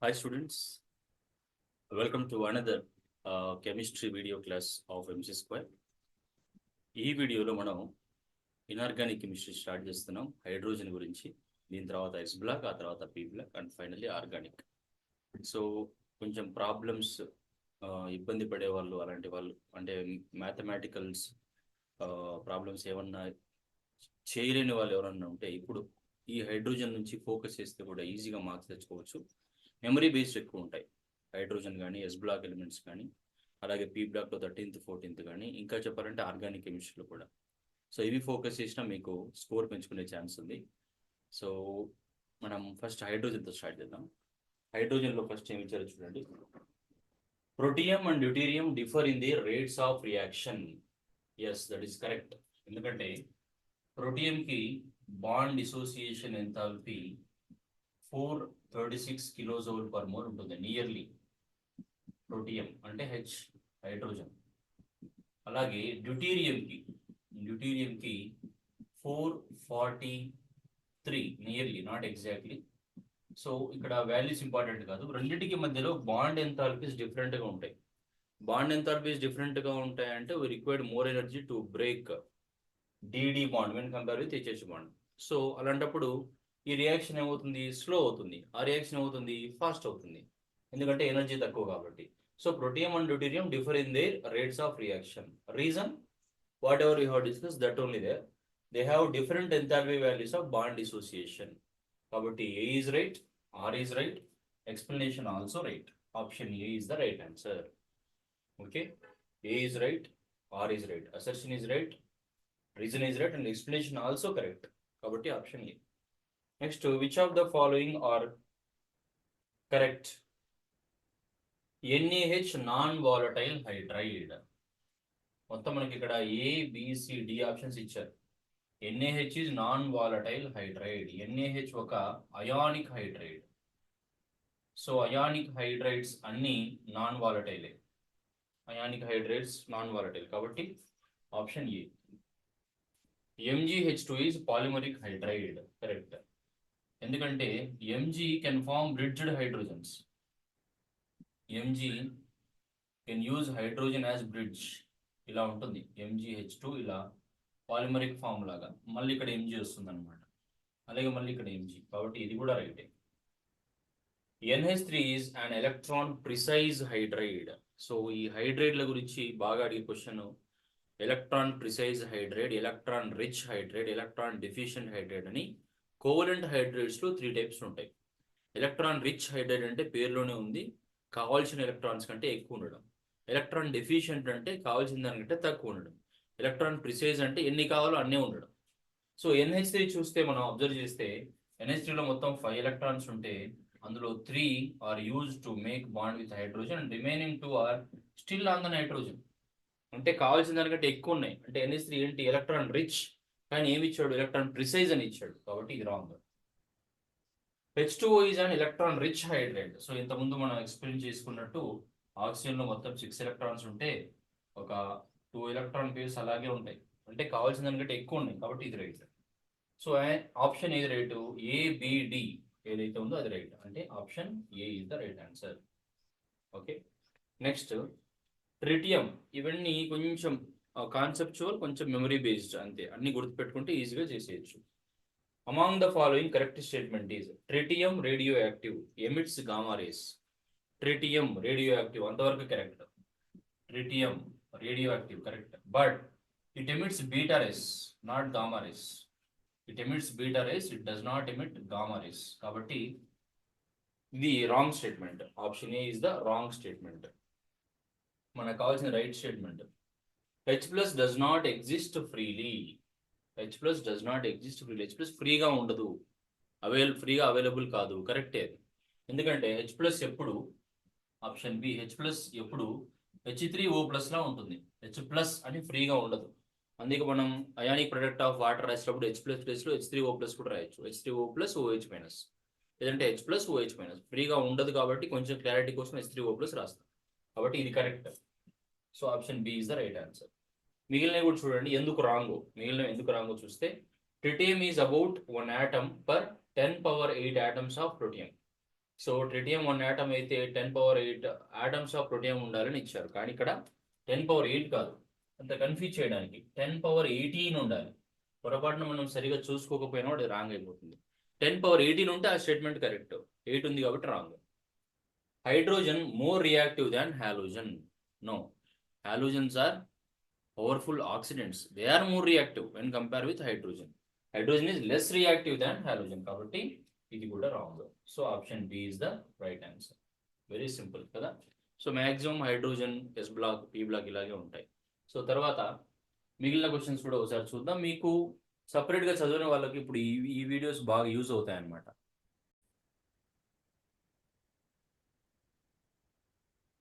Hi students, welcome to another chemistry video class of MC Square. ఈ వీడియోలో మనం inorganic chemistry start చేస్తున్నాం hydrogen గురించి. దీని తర్వాత ఎస్ బ్లాక్, ఆ తర్వాత P block and finally organic. So కొంచెం ప్రాబ్లమ్స్ ఇబ్బంది పడే వాళ్ళు, అలాంటి వాళ్ళు అంటే మ్యాథమెటికల్స్ ప్రాబ్లమ్స్ ఏమన్నా చేయలేని వాళ్ళు ఎవరన్నా ఉంటే ఇప్పుడు ఈ హైడ్రోజన్ నుంచి ఫోకస్ చేస్తే కూడా ఈజీగా మార్క్స్ తెచ్చుకోవచ్చు. మెమరీ బేస్డ్ ఎక్కువ ఉంటాయి హైడ్రోజన్ కానీ, ఎస్ బ్లాక్ ఎలిమెంట్స్ కానీ, అలాగే పీ బ్లాక్లో 13th 14th కానీ, ఇంకా చెప్పాలంటే ఆర్గానిక్ కెమిస్ట్రీలో కూడా. సో ఇవి ఫోకస్ చేసినా మీకు స్కోర్ పెంచుకునే ఛాన్స్ ఉంది. సో మనం ఫస్ట్ హైడ్రోజన్తో స్టార్ట్ చేద్దాం. హైడ్రోజన్లో ఫస్ట్ ఏమి ఇచ్చారో చూడండి. Protium and deuterium differ in the rates of reaction. Yes, that is correct. ఎందుకంటే ప్రోటియంకి bond dissociation enthalpy 436 kilojoule per mole ఉంటుంది నియర్లీ. ప్రోటియం అంటే హెచ్, హైడ్రోజన్. అలాగే డ్యూటీరియంకి 443 నియర్లీ, నాట్ ఎగ్జాక్ట్లీ. సో ఇక్కడ వాల్యూస్ ఇంపార్టెంట్ కాదు. రెండింటికి మధ్యలో బాండ్ ఎంథాల్పీస్ డిఫరెంట్గా ఉంటాయి. బాండ్ ఎంథాల్పీస్ డిఫరెంట్గా ఉంటాయంటే we required more energy to break DD bond when compare with HH bond. So అలాంటప్పుడు ఈ రియాక్షన్ ఏమవుతుంది, స్లో అవుతుంది. ఆ రియాక్షన్ ఏమవుతుంది, ఫాస్ట్ అవుతుంది, ఎందుకంటే ఎనర్జీ తక్కువ కాబట్టి. So protium and deuterium differ in their rates of reaction. Reason whatever you have discuss, that only there they have different enthalpy values of bond dissociation. కాబట్టి A is right, R is right, explanation also right. Option A is the right answer. Okay, A is right, R is right, assertion is right, reason is right and explanation also correct. కాబట్టి option A. Next, which of the following are correct? NaH non volatile hydride. మొత్తం మనకి ఇక్కడ ABCD options ఇచ్చారు. NaH is non volatile hydride. NaH ఒక ionic hydride. So ionic hydrides అన్ని non వాలటైలే. Ionic hydrides non volatile కాబట్టి option A. MgH2 is polymeric hydride. Correct. ఎందుకంటే Mg can form bridged hydrogens. Mg can use hydrogen as bridge. ఇలా ఉంటుంది MgH2, ఇలా polymeric form లాగా. మళ్ళీ ఇక్కడ Mg వస్తుంది అనమాట, అలాగే మళ్ళీ ఇక్కడ Mg, కాబట్టి ఇది కూడా రైటే. NH3 is an electron precise hydride. So ఈ హైడ్రైడ్ల గురించి బాగా అడిగే question. Electron precise hydride, electron rich hydride, electron deficient hydride అని కోవలెంట్ హైడ్రైడ్స్లో 3 టైప్స్ ఉంటాయి. ఎలక్ట్రాన్ రిచ్ హైడ్రైడ్ అంటే పేరులోనే ఉంది, కావాల్సిన ఎలక్ట్రాన్స్ కంటే ఎక్కువ ఉండడం. ఎలక్ట్రాన్ డెఫిషియెంట్ అంటే కావాల్సిన దానికంటే తక్కువ ఉండడం. ఎలక్ట్రాన్ ప్రిసైజ్ అంటే ఎన్ని కావాలో అన్నీ ఉండడం. సో NH3 చూస్తే మనం అబ్జర్వ్ చేస్తే NH3లో మొత్తం 5 ఎలక్ట్రాన్స్ ఉంటే అందులో 3 are use to make bond with hydrogen and remaining 2 are still on the nitrogen. అంటే కావాల్సిన దానికంటే ఎక్కువ ఉన్నాయి. అంటే NH3 ఏంటి, ఎలక్ట్రాన్ రిచ్, కానీ ఏమి ఇచ్చాడు, ఎలక్ట్రాన్ ప్రిసైజ్ అని ఇచ్చాడు, కాబట్టి ఇది wrong. H2O is an electron rich hydride. So ఇంతకుముందు మనం ఎక్స్ప్లెయిన్ చేసుకున్నట్టు ఆక్సిజన్లో మొత్తం 6 ఎలక్ట్రాన్స్ ఉంటే ఒక 2 ఎలక్ట్రాన్ పేర్స్ అలాగే ఉంటాయి, అంటే కావాల్సిన దానికంటే ఎక్కువ ఉన్నాయి, కాబట్టి ఇది రైట్. సో ఆప్షన్ ఏది రైట్, ABD ఏదైతే ఉందో అది రైట్, అంటే option A is the right answer. Okay, next tritium. ఇవన్నీ కొంచెం కాన్సెప్చువల్, కొంచెం మెమరీ బేస్డ్, అంతే. అన్ని గుర్తుపెట్టుకుంటే ఈజీగా చేసేయచ్చు. Among the following correct statement is tritium radioactive, emits gamma rays. Tritium radioactive, అంతవరకు correct. Tritium radioactive correct, but it emits beta rays, not gamma rays. It emits beta rays, it does not emit gamma rays. కాబట్టి ఇది wrong statement. Option A is the wrong statement. మనకు కావాల్సిన right statement. H+ does not exist freely. H+ does not exist freely. H+ ఫ్రీగా ఉండదు, ఫ్రీగా available కాదు. కరెక్టే. ఎందుకంటే H+ ఎప్పుడు, ఆప్షన్ బి, H+ ఎప్పుడు H3O+ లా ఉంటుంది. H+ అని ఫ్రీగా ఉండదు. అందుకే మనం అయానిక్ ప్రొడక్ట్ ఆఫ్ వాటర్ రాసేటప్పుడు H+ ప్లేస్లో H3O+ కూడా రాయొచ్చు. H3O+ OH-, లేదంటే H+ OH-. ఫ్రీగా ఉండదు కాబట్టి కొంచెం క్లారిటీ కోసం H3O+ రాస్తాం, కాబట్టి ఇది correct. So option B is the right answer. మిగిలినవి కూడా చూడండి ఎందుకు రాంగో చూస్తే tritium is about 1 atom per 10⁸ atoms of protium. So tritium 1 atom అయితే 10^8 ఆటమ్స్ ఆఫ్ ట్రిటియం ఉండాలని ఇచ్చారు, కానీ ఇక్కడ 10^8 కాదు, అంత కన్ఫ్యూజ్ చేయడానికి 10^18 ఉండాలి. పొరపాటున మనం సరిగా చూసుకోకపోయినా అది రాంగ్ అయిపోతుంది. 10^18 ఉంటే ఆ స్టేట్మెంట్ కరెక్ట్, 8 ఉంది కాబట్టి wrong. Hydrogen more reactive than halogen. No, halogens are powerful oxidants. They are more reactive when compared with hydrogen. Hydrogen is less reactive than halogen. కాబట్టి ఇది కూడా wrong. So option B is the right answer. Very simple కదా. So maximum hydrogen S block, P block ఇలాగే ఉంటాయి. So తర్వాత మిగిలిన questions కూడా ఒకసారి చూద్దాం. మీకు సపరేట్గా చదివిన వాళ్ళకి ఇప్పుడు ఈ వీడియోస్ బాగా యూజ్ అవుతాయి అన్నమాట.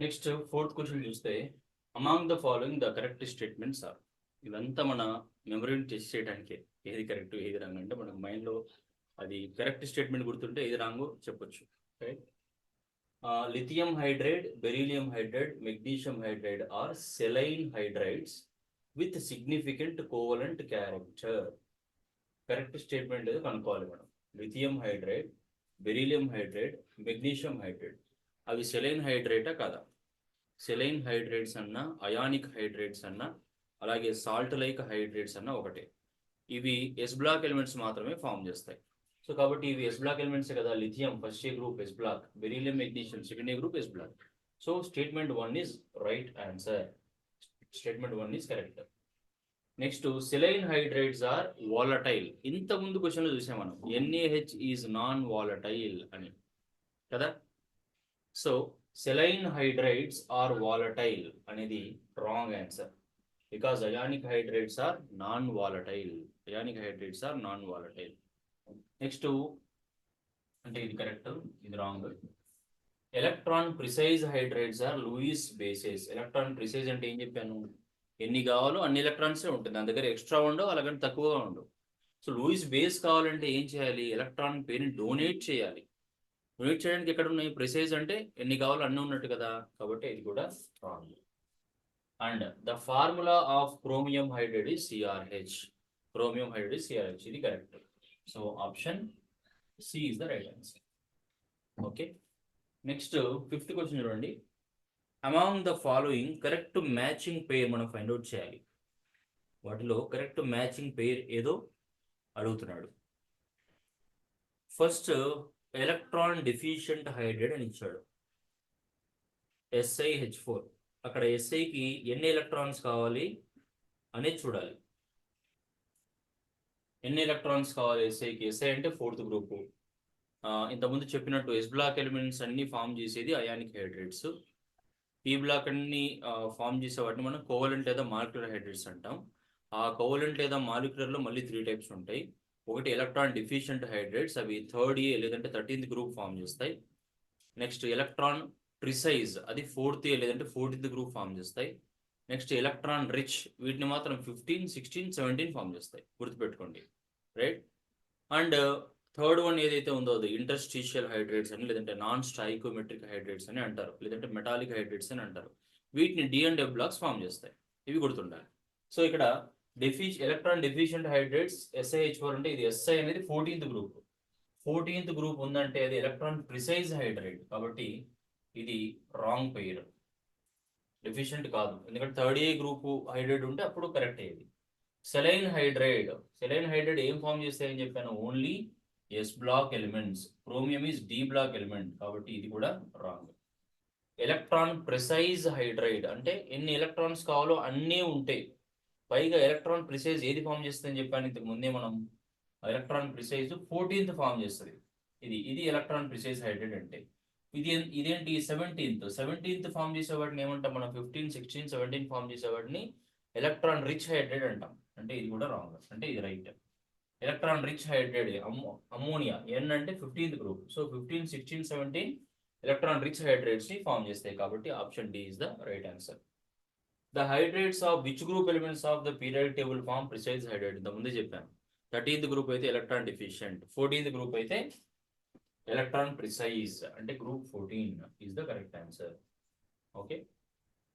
నెక్స్ట్ 4th క్వశ్చన్ చూస్తే, among the following the correct statements are. ఇదంతా మన మెమరీని టెస్ట్ చేయడానికే, ఏది కరెక్ట్ ఏది రాంగ్ అంటే మనకు మైండ్లో అది కరెక్ట్ స్టేట్మెంట్ గుర్తుంటే ఏది రాంగో చెప్పొచ్చు. Right. Lithium hydride, beryllium hydride, magnesium hydride are saline hydrides with significant covalent character. Correct statement ఏదో కనుక్కోవాలి మనం. Lithium hydride, beryllium hydride, magnesium hydride అవి సెలైన్ హైడ్రేటా కాదా? సెలైన్ హైడ్రేట్స్ అన్న, అయానిక్ హైడ్రేట్స్ అన్న, అలాగే సాల్ట్ లైక్ హైడ్రేట్స్ అన్న ఒకటే. ఇవి ఎస్ బ్లాక్ ఎలిమెంట్స్ మాత్రమే ఫామ్ చేస్తాయి. సో కాబట్టి ఇవి ఎస్ బ్లాక్ ఎలిమెంట్స్ కదా. Lithium first A group S block, beryllium magnesium second A group S block. So statement 1 is right answer. Statement 1 is correct. Next, saline hydrates are volatile. ఇంత ముందు క్వశ్చన్లో చూసాం మనం, NaH ఈజ్ నాన్ వాలటైల్ అని కదా. So saline hydrides are volatile అనేది wrong answer, because ionic hydrides are non volatile. Ionic hydrides are non volatile. Next అంటే ఇది కరెక్ట్, ఇది wrong. Electron precise hydrides are Lewis bases. Electron precise అంటే ఏం చెప్పాను, ఎన్ని కావాలో అన్ని ఎలక్ట్రాన్సే ఉంటుంది, దాని దగ్గర ఎక్స్ట్రా ఉండవు, అలాగని తక్కువగా ఉండవు. సో లూయిస్ బేస్ కావాలంటే ఏం చేయాలి, ఎలక్ట్రాన్ పేరుని డొనేట్ చేయాలి. డొనేట్ చేయడానికి ఎక్కడ ఉన్నాయి, ప్రిసైజ్ అంటే ఎన్ని కావాలో అన్నీ ఉన్నట్టు కదా, కాబట్టి ఇది కూడా wrong. And the formula of chromium hydride is CrH. Chromium hydride is CrH, ఇది correct. So option C is the right answer. Okay. Next 5th question చూడండి. Among the following correct matching pair మనం find out చేయాలి. వాటిలో correct matching పేర్ ఏదో అడుగుతున్నాడు. First electron deficient hydride అని ఇచ్చాడు, SiH4. అక్కడ Siకి ఎన్ని ఎలక్ట్రాన్స్ కావాలి అనేది చూడాలి. ఎన్ని ఎలక్ట్రాన్స్ కావాలి Siకి? SI అంటే 4th గ్రూపు. ఇంతకుముందు చెప్పినట్టు ఎస్ బ్లాక్ ఎలిమెంట్స్ అన్ని ఫామ్ చేసేది అయానిక్ హైడ్రేట్స్. పీ బ్లాక్ అన్ని ఫామ్ చేసే వాటిని మనం కోవలెంట్ లేదా మాలిక్యులర్ హైడ్రేట్స్ అంటాం. ఆ కోవలెంట్ లేదా మాలిక్యులర్లో మళ్ళీ 3 టైప్స్ ఉంటాయి. ఒకటి ఎలక్ట్రాన్ డిఫిషియెంట్ హైడ్రేట్స్, అవి 3rd ఏ లేదంటే 13th గ్రూప్ ఫామ్ చేస్తాయి. నెక్స్ట్ ఎలక్ట్రాన్ ప్రిసైజ్, అది 4th ఏ లేదంటే 14th గ్రూప్ ఫామ్ చేస్తాయి. నెక్స్ట్ ఎలక్ట్రాన్ రిచ్, వీటిని మాత్రం 15, 16, 17 ఫామ్ చేస్తాయి, గుర్తుపెట్టుకోండి. రైట్. అండ్ 3rd వన్ ఏదైతే ఉందో అది ఇంటర్స్టిషియల్ హైడ్రేట్స్ అని, లేదంటే నాన్ స్టాయికోమెట్రిక్ హైడ్రేట్స్ అని అంటారు, లేదంటే మెటాలిక్ హైడ్రేట్స్ అని అంటారు. వీటిని D and F blocks form చేస్తాయి, ఇవి గుర్తుండాలి. సో ఇక్కడ ఎలక్ట్రాన్ డెఫిషియెంట్ హైడ్రేట్స్ SiH4 అంటే ఇది SI అనేది 14th గ్రూప్. 14th గ్రూప్ ఉందంటే అది ఎలక్ట్రాన్ ప్రిసైజ్ హైడ్రేట్, కాబట్టి ఇది రాంగ్ పెయిర్, డెఫిషియెంట్ కాదు. ఎందుకంటే 3rd ఏ గ్రూప్ హైడ్రేట్ ఉంటే అప్పుడు కరెక్ట్ అయ్యేది. సెలైన్ హైడ్రైడ్ ఏం ఫామ్ చేస్తాయని చెప్పాను, only S block elements. Chromium is D block element, కాబట్టి ఇది కూడా రాంగ్. ఎలక్ట్రాన్ ప్రిసైజ్ హైడ్రైడ్ అంటే ఎన్ని ఎలక్ట్రాన్స్ కావాలో అన్నీ ఉంటాయి, పైగా ఎలక్ట్రాన్ ప్రిసైజ్ ఏది ఫామ్ చేస్తుందని చెప్పాను ఇంతకు ముందే మనం. ఎలక్ట్రాన్ ప్రిసైజ్ 14th ఫామ్ చేస్తుంది. ఇది ఎలక్ట్రాన్ ప్రిసైజ్ హైడ్రేట్ అంటే. ఇదేంటి 17th ఫామ్ చేసేవాడిని ఏమంటాం మనం, 15, 16, 17 ఫామ్ చేసేవాడిని ఎలక్ట్రాన్ రిచ్ హైడ్రేట్ అంటాం, అంటే ఇది కూడా రాంగ్, అంటే ఇది right. Electron rich hydrate ammonia, N అంటే 15th group. So 15, 16, 17 electron rich hydrates ని ఫామ్ చేస్తాయి, కాబట్టి option D is the right answer. The hydrates of which group elements of the periodic table form precise hydrate. ఇంత ముందే చెప్పాను. 13th group అయితే electron deficient, 14th group అయితే electron precise, అంటే group 14 is the correct answer. Okay,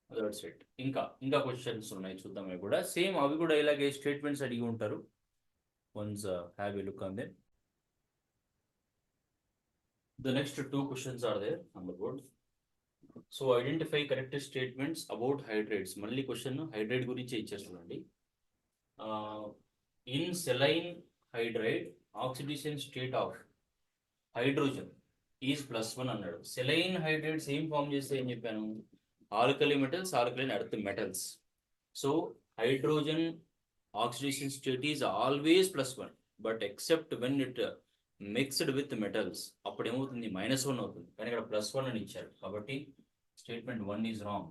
that's it. ఇంకా questions ఉన్నాయి, చూద్దాం. అవి కూడా సేమ్, అవి కూడా ఇలాగే స్టేట్మెంట్స్ అడిగి ఉంటారు. Once have a look on them. The next two questions are there on the board. So identify correct statements about hydrates. మళ్ళీ క్వశ్చన్ హైడ్రేట్ గురించి ఇచ్చేస్తుందండి. In saline hydride, oxidation state of hydrogen is +1 అన్నాడు. Saline hydrates ఏం form చేస్తే ఏం చెప్పాను, alkali metals, alkaline earth metals. So hydrogen oxidation state is always +1, but except when it mixed with metals, అప్పుడు ఏమవుతుంది, -1 అవుతుంది. కానీ ఇక్కడ +1 అని ఇచ్చారు కాబట్టి statement 1 is wrong.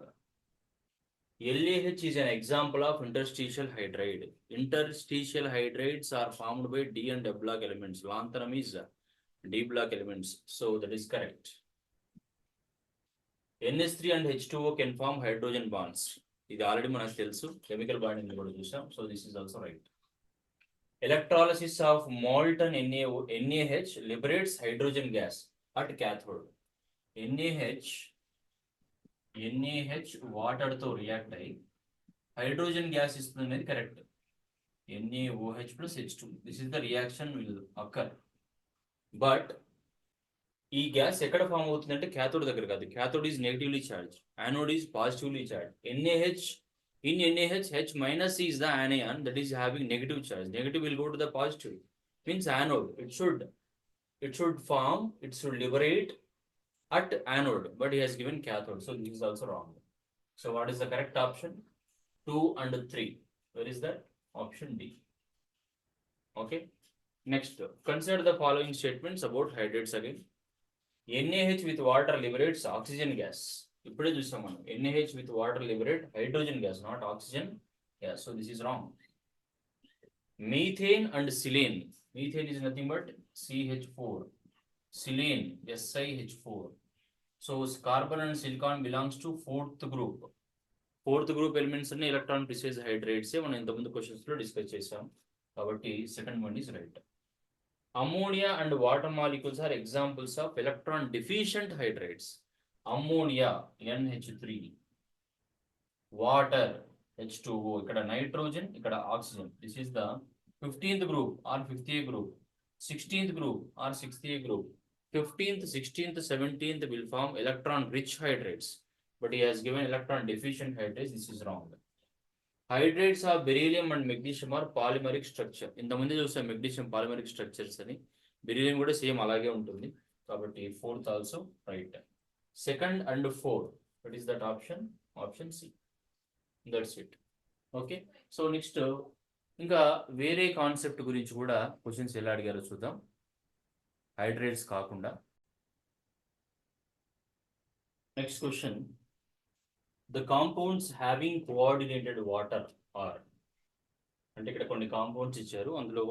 LaH is an example of interstitial hydride. Interstitial hydrides are formed by D and F block elements. Lanthanum is D block elements, so that is correct. NH3 and H2O can form hydrogen bonds. ఇది already మనకు తెలుసు, chemical bonding కూడా చూసాం. So this is also right. Electrolysis of molten NaH liberates hydrogen gas at cathode. NaH water తో react అయ్యి hydrogen gas ఇస్తుంది అనేది correct. NaOH plus H2. This is the reaction will occur. But ఈ gas ఎక్కడ form అవుతుందంటే cathode దగ్గర కాదు. Cathode is negatively charge, anode is positively charge. In NaH, H minus is the anion that is having negative charge. Negative will go to the positive. Means anode. It should form, it should liberate at anode, but he has given cathode. So this is also wrong. So what is the correct option? 2 and 3. Where is that? Option D. Okay. Next, consider the following statements about hydrates again. NaH with water liberates oxygen gas. ఇప్పుడే చూసాం మనం, NaH with water liberate hydrogen gas, not oxygen gas. So this is wrong. Methane and silane. Methane is nothing but CH4. Silane, SiH4. So carbon and silicon belongs to fourth group. Fourth group elements అన్ని electron precise hydrates మనం ఇంతకుముందు questions లో discuss చేసాం కాబట్టి second one is right. Ammonia and water molecules are examples of electron deficient hydrates. Ammonia NH3, water H2O, ikkada nitrogen, ikkada oxygen. This is the 15th group or 50th group, 16th group or 60th group. 15th, 16th, 17th will form electron rich hydrates, but he has given electron deficient hydrates. This is wrong. Hydrates of beryllium and magnesium are polymeric structure. ఇంతకుముందు చూసాం magnesium polymeric structures అని, beryllium కూడా same అలాగే ఉంటుంది కాబట్టి fourth also right. Second and fourth, what is that option? Option C. That's it. Okay. So next ఇంకా వేరే concept గురించి కూడా క్వశ్చన్స్ ఎలా అడిగారో చూద్దాం, హైడ్రేట్స్ కాకుండా. Next question, the compounds having coordinated water are, అంటే ఇక్కడ కొన్ని కాంపౌండ్స్ ఇచ్చారు, అందులో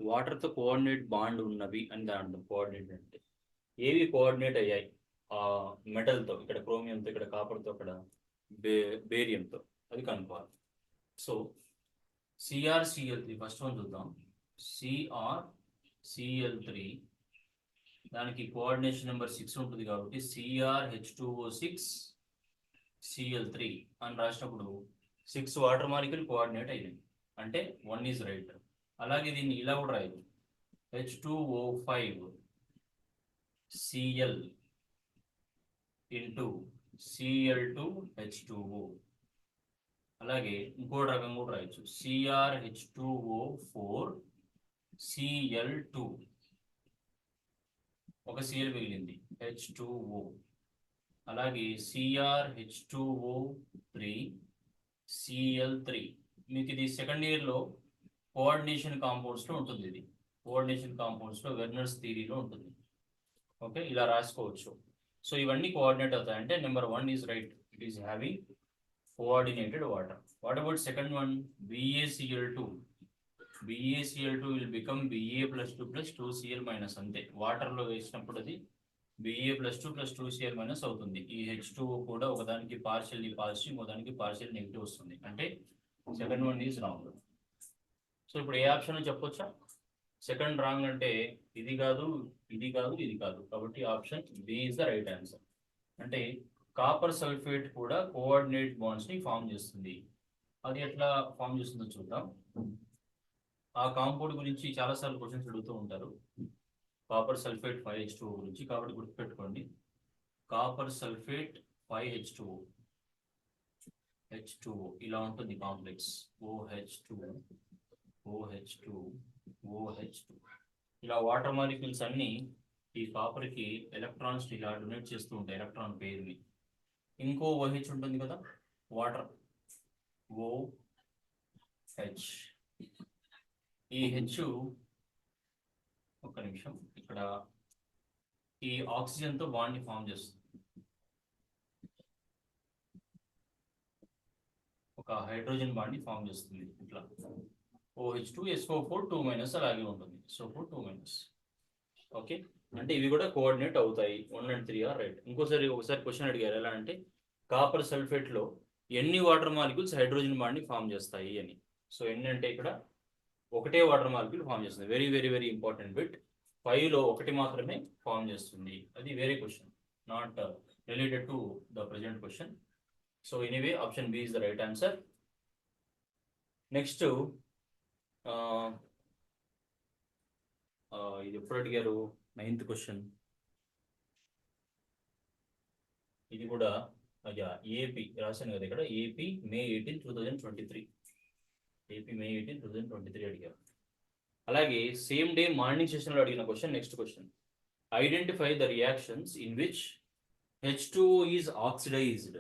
వాటర్ తో కోఆర్డినేట్ బాండ్ ఉన్నవి అని దాంట్లో కోఆర్డినేట్ అంటే ఏవి కోఆర్డినేట్ అయ్యాయి ఆ మెటల్ తో, ఇక్కడ క్రోమియంతో, ఇక్కడ కాపర్ తో, ఇక్కడ బేరియంతో, అది కనుక్కోవాలి. సో CrCl3 ఫస్ట్ వన్ చూద్దాం. CrCl3 దానికి కోఆర్డినేషన్ నెంబర్ 6 ఉంటుంది కాబట్టి CrH2O6 Cl3 అని రాసినప్పుడు 6 వాటర్ మాలిక్యూల్ కోఆర్డినేట్ అయ్యింది అంటే 1 ఈజ్ రైట్. అలాగే దీన్ని ఇలా కూడా రాయదు, H2O5 Cl ఇంటూ Cl2H2O. అలాగే ఇంకో రకం కూడా రాయొచ్చు, CrH2O4 Cl2, ఒక Cl మిగిలింది H2O. అలాగే CrH2O3 Cl3. మీకు ఇది సెకండ్ ఇయర్లో కోఆర్డినేషన్ కాంపౌండ్స్లో ఉంటుంది, ఇది కోఆర్డినేషన్ కాంపౌండ్స్లో వెర్నర్స్ థియరీలో ఉంటుంది. ఓకే, ఇలా రాసుకోవచ్చు. సో ఇవన్నీ కోఆర్డినేట్ అవుతాయి అంటే number 1 is right, it is having coordinated water. What about second one? BaCl2. BaCl2 will become Ba+2+2Cl- అంతే. వాటర్లో వేసినప్పుడు అది Ba+2+2Cl- అవుతుంది. ఈ H2O కూడా ఒకదానికి పార్షియల్లీ పాజిటివ్, ఇంకోదానికి పార్షియల్ నెగిటివ్ వస్తుంది అంటే second one is wrong. So ఇప్పుడు ఏ ఆప్షన్ చెప్పొచ్చా? సెకండ్ రాంగ్ అంటే ఇది కాదు, ఇది కాదు, ఇది కాదు, కాబట్టి option B is the right answer. అంటే కాపర్ సల్ఫేట్ కూడా కోఆర్డినేట్ బాండ్స్ ని ఫామ్ చేస్తుంది. అది ఎట్లా ఫామ్ చేస్తుందో చూద్దాం. ఆ కాంపౌండ్ గురించి చాలాసార్లు క్వశ్చన్స్ అడుగుతూ ఉంటారు. కాపర్ సల్ఫేట్ 5H2O గురించి. కాబట్టి గుర్తుపెట్టుకోండి, కాపర్ సల్ఫేట్ 5H2O ఇలా ఉంటుంది కాంప్లెక్స్. OH2 OH2 OH2 ఇలా వాటర్ మాలిక్యూల్స్ అన్ని ఈ కాపర్ కి ఎలక్ట్రాన్స్ ఇలా డొనేట్ చేస్తూ ఉంటాయి, ఎలక్ట్రాన్ పేరుని. ఇంకో OH ఉంటుంది కదా, వాటర్, OH. ఈ H ఒక్క నిమిషం, ఇక్కడ ఈ ఆక్సిజన్ తో బాండ్ ని ఫామ్ చేస్తుంది. ఒక హైడ్రోజన్ బాండ్ ని ఫామ్ చేస్తుంది ఇట్లా. OH2 SO4 2- అలాగే ఉంటుంది. SO4 2-. ఓకే, అంటే ఇవి కూడా కోఆర్డినేట్ అవుతాయి. 1 and 3 ఆర్ రైట్. ఒకసారి క్వశ్చన్ అడిగారు ఎలా అంటే, కాపర్ సల్ఫేట్ లో ఎన్ని వాటర్ మాలిక్యూల్స్ హైడ్రోజన్ బాండ్ ని ఫామ్ చేస్తాయి అని. సో ఎన్ని అంటే ఇక్కడ ఒకటే వాటర్ మాలిక్యూల్ ఫామ్ చేస్తుంది. Very very very important bit. 5 లో ఒకటి మాత్రమే ఫామ్ చేస్తుంది. అది వేరే question, not related to the present question. So anyway option B is the right answer. Next ఇది ఎప్పుడు అడిగారు, 9th క్వశ్చన్. ఇది కూడా ఏపీ రాశాను కదా ఇక్కడ, ఏపీ May 18, 2023. ఏపీ May 18, 2023 అడిగారు. అలాగే సేమ్ డే మార్నింగ్ సెషన్లో అడిగిన question, next question. Identify the reactions in which H2O is oxidised.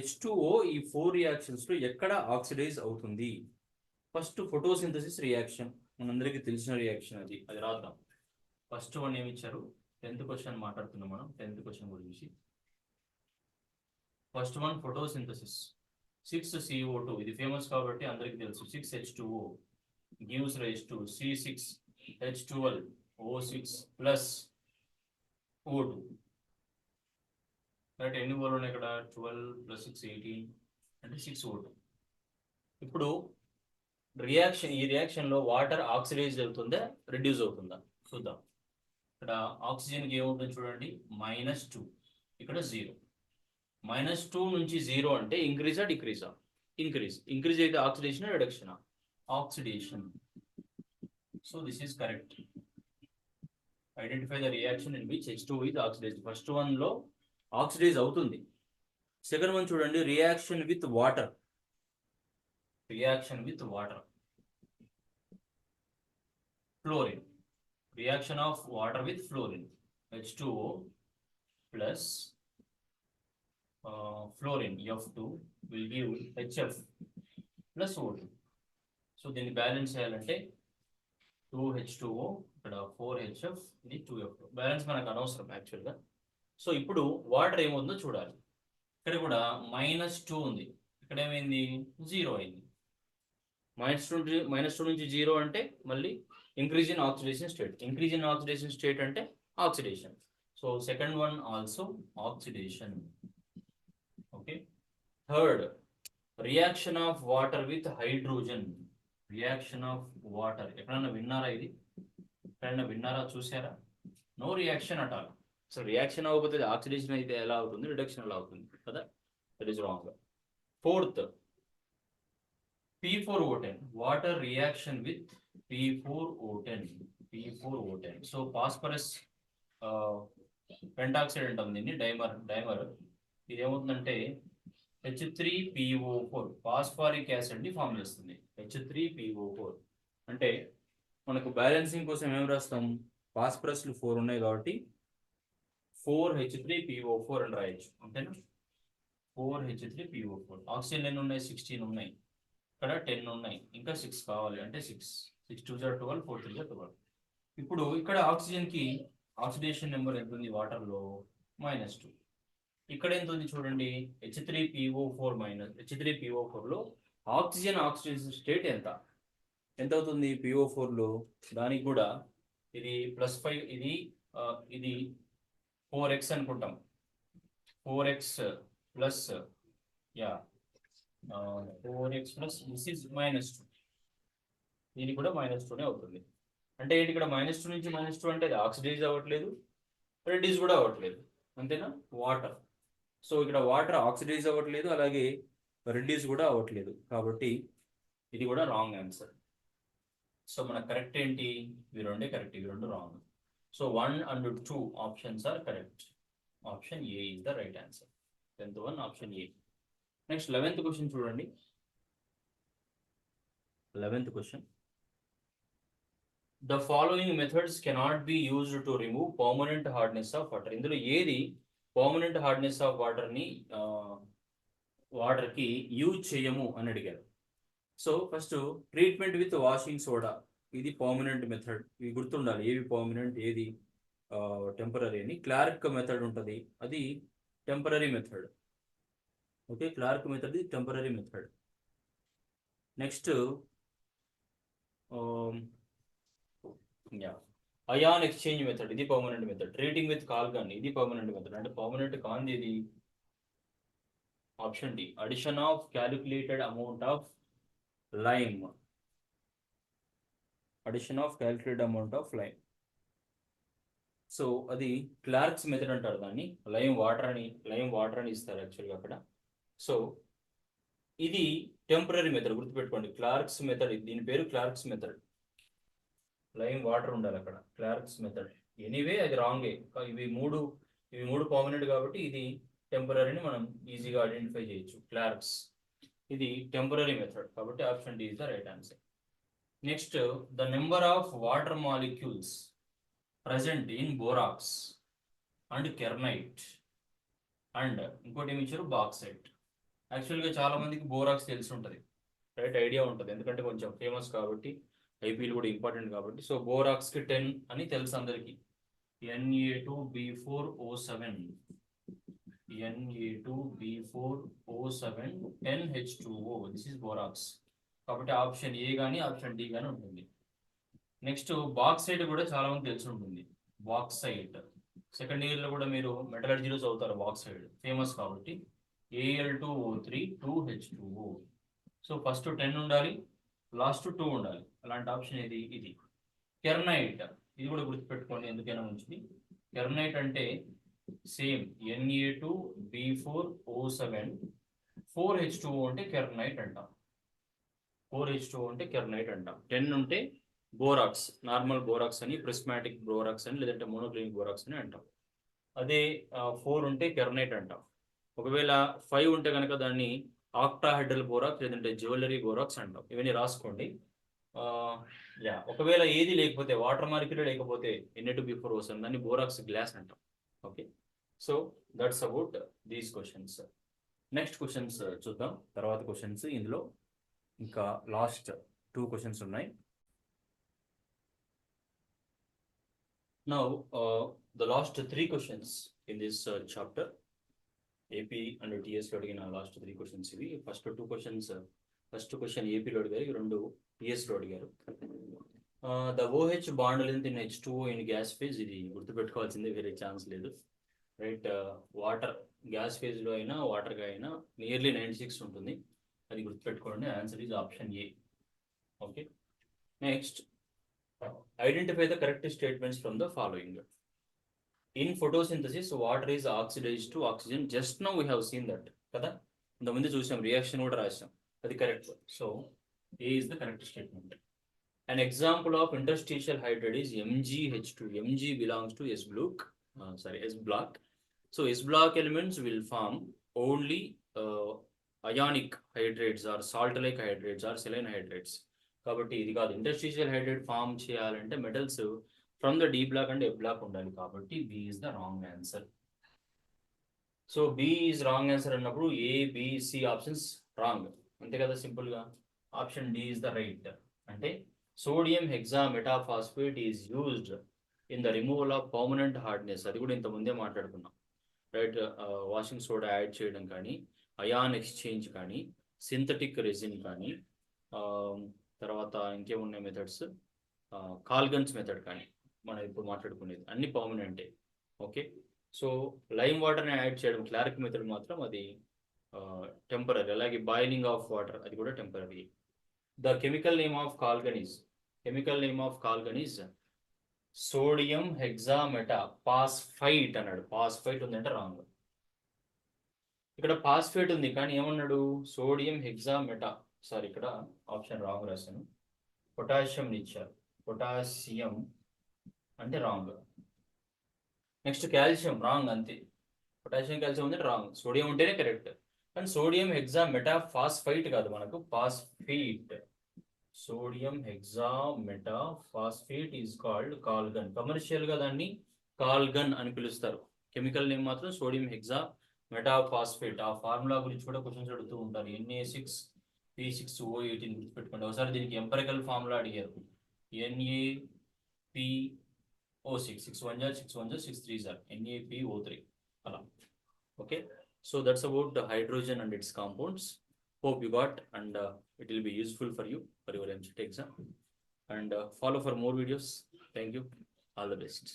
H2O ఈ 4 రియాక్షన్స్ లో ఎక్కడ ఆక్సిడైజ్ అవుతుంది? ఫస్ట్ ఫోటోసింథసిస్ రియాక్షన్, మనందరికీ తెలిసిన రియాక్షన్, అది రాద్దాం. ఫస్ట్ వన్ ఏమి ఇచ్చారు, 10th క్వశ్చన్ మాట్లాడుతున్నాం మనం, 10th క్వశ్చన్ గురించి. First one photosynthesis. 6CO2, ఇది ఫేమస్ కాబట్టి అందరికీ తెలుసు. 6H2O gives rise to C6H12O6 plus O2. అంటే ఎన్ని ఓలు ఉన్నాయి ఇక్కడ, 12 + 6 18, అంటే 6O2. ఇప్పుడు ఈ రియాక్షన్ లో వాటర్ ఆక్సిడైజ్ అవుతుందా, రిడ్యూస్ అవుతుందా చూద్దాం. ఇక్కడ ఆక్సిజన్కి ఏముంటుంది చూడండి, -2, ఇక్కడ 0. -2 నుంచి 0 అంటే ఇంక్రీజా డిక్రీజా? ఇంక్రీజ్ అయితే oxidation, reduction? Oxidation. So this is correct. Identify the reaction in which H2O is oxidized. First one లో ఆక్సిడైజ్ అవుతుంది. సెకండ్ వన్ చూడండి, reaction with water. Fluorine. Reaction of water with fluorine. H2O plus fluorine F2 will give HF plus O2. So దీన్ని balance చేయాలంటే 2H2O, ఇక్కడ 4HF, ఇది 2F2. Balance మనకు అనవసరం యాక్చువల్గా. సో ఇప్పుడు వాటర్ ఏముందో చూడాలి. ఇక్కడ కూడా -2 ఉంది, ఇక్కడ ఏమైంది, 0 అయింది. -2 నుంచి 0 అంటే మళ్ళీ ఇంక్రీజ్ ఇన్ ఆక్సిడేషన్ స్టేట్. అంటే oxidation. So second one also oxidation. Okay. Third, reaction of water with hydrogen. ఎక్కడన్నా విన్నారా, చూసారా? No reaction at all. So reaction అవ్వకపోతే ఆక్సిడేషన్ అయితే ఎలా అవుతుంది, రిడక్షన్ ఎలా అవుతుంది కదా? That is wrong. Fourth, P4O10, water reaction with P4O10. So phosphorus pentoxide అంటాం దీన్ని, డైమర్. ఇది ఏమవుతుందంటే H3PO4 ఫాస్ఫారిక్ యాసిడ్ ని ఫామ్ చేస్తుంది. H3PO4 అంటే మనకు బ్యాలెన్సింగ్ కోసం ఏం రాస్తాం, ఫాస్ఫరస్లు 4 ఉన్నాయి కాబట్టి 4H3PO4 అని రాయొచ్చు, అంతేనా? 4H3PO4. ఆక్సిజన్ ఎన్ని ఉన్నాయి, 16 ఉన్నాయి. ఇక్కడ 10 ఉన్నాయి, ఇంకా 6 కావాలి, అంటే 6 2 12, 4 3 12. ఇప్పుడు ఇక్కడ ఆక్సిజన్ కి ఆక్సిడేషన్ నెంబర్ ఎంత ఉంది వాటర్లో, -2. ఇక్కడ ఎంత ఉంది చూడండి, H3PO4 లో ఆక్సిడేషన్ స్టేట్ ఎంత అవుతుంది PO4 లో? దానికి కూడా ఇది +5, ఇది 4x అనుకుంటాం. 4x plus 4x plus this is -2. దీనికి కూడా -2నే అవుతుంది. అంటే ఏంటి, ఇక్కడ -2 నుంచి -2 అంటే అది ఆక్సిడైజ్ అవ్వట్లేదు, రిడ్యూస్ కూడా అవ్వట్లేదు, అంతేనా? వాటర్. సో ఇక్కడ వాటర్ ఆక్సిడైజ్ అవ్వట్లేదు, అలాగే రిడ్యూస్ కూడా అవ్వట్లేదు, కాబట్టి ఇది కూడా రాంగ్ ఆన్సర్. సో మన కరెక్ట్ ఏంటి, ఇవి రెండే కరెక్ట్, ఇవి రెండు wrong. So 1 and 2 options are correct. Option A is the right answer. 10th one, option A. Next, 11th question చూడండి. 11th question. The following methods cannot be used to remove permanent hardness of water. ఇందులో ఏది permanent hardness of water ని water కి use చేయము అని అడిగారు. So first treatment with washing soda, ఇది permanent method. ఇవి గుర్తుండాలి, ఏవి పర్మనెంట్ ఏది టెంపరీ అని. క్లార్క్ మెథడ్ ఉంటుంది, అది temporary method. Okay, Clark method ఇది temporary method. Next ion exchange method, ఇది permanent method. Treating with Calgon, ఇది పర్మనెంట్ మెథడ్. అంటే పర్మనెంట్ కాంది ఇది option D, addition of calculated amount of lime. Addition of calculated amount of lime. So అది Clark's method అంటారు దాన్ని. Lime water అని ఇస్తారు యాక్చువల్గా అక్కడ. సో ఇది టెంపరీ మెథడ్, గుర్తుపెట్టుకోండి. క్లార్క్స్ మెథడ్, దీని పేరు క్లార్క్స్ మెథడ్. లైమ్ వాటర్ ఉండాలి అక్కడ, క్లార్క్స్ మెథడ్. ఎనీవే అది రాంగే. ఇవి మూడు పర్మనెంట్ కాబట్టి ఇది టెంపరీని మనం ఈజీగా ఐడెంటిఫై చేయొచ్చు. క్లార్క్స్ ఇది టెంపరీ మెథడ్ కాబట్టి option D is the right answer. Next, the number of water molecules present in borax and kernite and ఇంకోటి ఏమి ఇచ్చారు, బాక్సైట్. యాక్చువల్గా చాలా మందికి బోరాక్స్ తెలిసి ఉంటుంది, రైట్, ఐడియా ఉంటుంది, ఎందుకంటే కొంచెం ఫేమస్ కాబట్టి, ఐపీఎల్ కూడా ఇంపార్టెంట్ కాబట్టి. సో బోరాక్స్కి 10 అని తెలుసు అందరికి. Na2B4O7, Na2B4O7 10H2O, this is borax. కాబట్టి ఆప్షన్ ఏ కానీ ఆప్షన్ డి కానీ ఉంటుంది. నెక్స్ట్, బాక్సైట్ కూడా చాలా మంది తెలిసి ఉంటుంది. బాక్సైట్ సెకండ్ ఇయర్లో కూడా మీరు మెటలర్జీలో చదువుతారు. బాక్సైట్ ఫేమస్ కాబట్టి Al2O3 2H2O. సో ఫస్ట్ 10 ఉండాలి, లాస్ట్ 2 ఉండాలి. అలాంటి ఆప్షన్ ఏది, ఇది. కెర్నైట్, ఇది కూడా గుర్తుపెట్టుకోండి, ఎందుకైనా మంచిది. కెర్నైట్ అంటే సేమ్ Na2B4O7 4H2O అంటే కెర్నైట్ అంటాం. 4H2O అంటే కెర్నైట్ అంటాం. 10 ఉంటే బోరాక్స్, నార్మల్ బోరాక్స్ అని, ప్రిస్మాటిక్ బోరాక్స్ అని, లేదంటే మోనోక్లినిక్ బోరాక్స్ అని అంటాం. అదే 4 ఉంటే కెర్నైట్ అంటాం. ఒకవేళ 5 ఉంటే కనుక దాన్ని ఆక్టాహెడ్రల్ బోరాక్స్ లేదంటే జ్యువెలరీ బోరాక్స్ అంటాం. ఇవన్నీ రాసుకోండి. ఒకవేళ ఏది లేకపోతే, వాటర్ మాలిక్యూల్ లేకపోతే Na2B4O7, దాన్ని బోరాక్స్ గ్లాస్ అంటాం. Okay, so that's about these questions. Next questions చూద్దాం, తర్వాత క్వశ్చన్స్. ఇందులో ఇంకా లాస్ట్ 2 క్వశ్చన్స్ ఉన్నాయి. Now the last 3 questions in this chapter. AP and టీఎస్లో అడిగిన లాస్ట్ 3 క్వశ్చన్స్ ఇవి. ఫస్ట్ క్వశ్చన్ ఏపీలో అడిగారు, 2 టీఎస్లో అడిగారు. The OH bond length in H2O in gas phase, ఇది గుర్తుపెట్టుకోవాల్సిందే, వేరే ఛాన్స్ లేదు, రైట్. వాటర్ గ్యాస్ ఫేజ్లో అయినా వాటర్గా అయినా నియర్లీ 96 ఉంటుంది, అది గుర్తుపెట్టుకోండి. Answer is option A. Okay, next, identify the correct statements from the following. In photosynthesis water is oxidised to oxygen. Just now we have seen that కదా, ఇంతకుముందు చూసాం, రియాక్షన్ కూడా రాసాం, అది correct. So A is the correct statement. An example of interstitial hydrate is MgH2. Mg belongs to S block. So S block elements will form only ionic hydrates or salt-like hydrates or saline hydrates. కాబట్టి ఇది కాదు. Interstitial hydrate form చేయాలంటే metals from the D block and F block ఉండాలి. కాబట్టి B is the wrong answer. So B is wrong answer అన్నప్పుడు A, B, C options wrong, అంతే కదా, సింపుల్గా. Option D is the right. అంటే sodium hexametaphosphate is used in the removal of permanent hardness, అది కూడా ఇంత ముందే మాట్లాడుకున్నాం, రైట్. వాషింగ్ సోడా యాడ్ చేయడం కానీ, అయాన్ ఎక్స్చేంజ్ కానీ, సింథటిక్ రెజిన్ కానీ, తర్వాత ఇంకేమున్నాయి మెథడ్స్, కాల్గన్స్ మెథడ్ కానీ, మనం ఇప్పుడు మాట్లాడుకునేది అన్ని పర్మనెంటే. ఓకే, సో లైమ్ వాటర్ని యాడ్ చేయడం క్లారిక్ మెథడ్ మాత్రం అది టెంపరీ. అలాగే బాయిలింగ్ ఆఫ్ వాటర్, అది కూడా temporary. The chemical name of colgan is sodium hexametaphosphate అన్నాడు. ఫాస్ఫైట్ ఉందంటే రాంగ్. ఇక్కడ ఫాస్ఫేట్ ఉంది కానీ ఏమన్నాడు, సోడియం హెక్సామెటా. సారీ, ఇక్కడ ఆప్షన్ రాంగ్ రాశాను. పొటాషియం ఇచ్చారు, పొటాషియం అంటే రాంగ్. నెక్స్ట్ కాల్షియం రాంగ్ అంతే. పొటాషియం కాల్షియం ఉంది రాంగ్. సోడియం ఉంటేనే కరెక్ట్. కానీ సోడియం హెక్సా మెటా ఫాస్ఫైట్ కాదు మనకు ఫాస్ఫేట్. Sodium hexametaphosphate is called Calgon. Commercial గా దాన్ని కాల్గన్ అని పిలుస్తారు. కెమికల్ నేమ్ మాత్రం సోడియం హెక్సా మెటా ఫాస్ఫేట్. ఆ ఫార్ములా గురించి కూడా క్వశ్చన్స్ అడుగుతూ ఉంటారు. Na6P6O18 గుర్తుపెట్టుకోండి. ఒకసారి దీనికి ఎంపరికల్ ఫార్ములా అడిగారు. Na6 6 1 6 1 6 3 NaPO3 అలా. Okay, so that's about the hydrogen and its compounds. Hope you got, and it will be useful for you for your MCET exam, and follow for more videos. Thank you, all the best.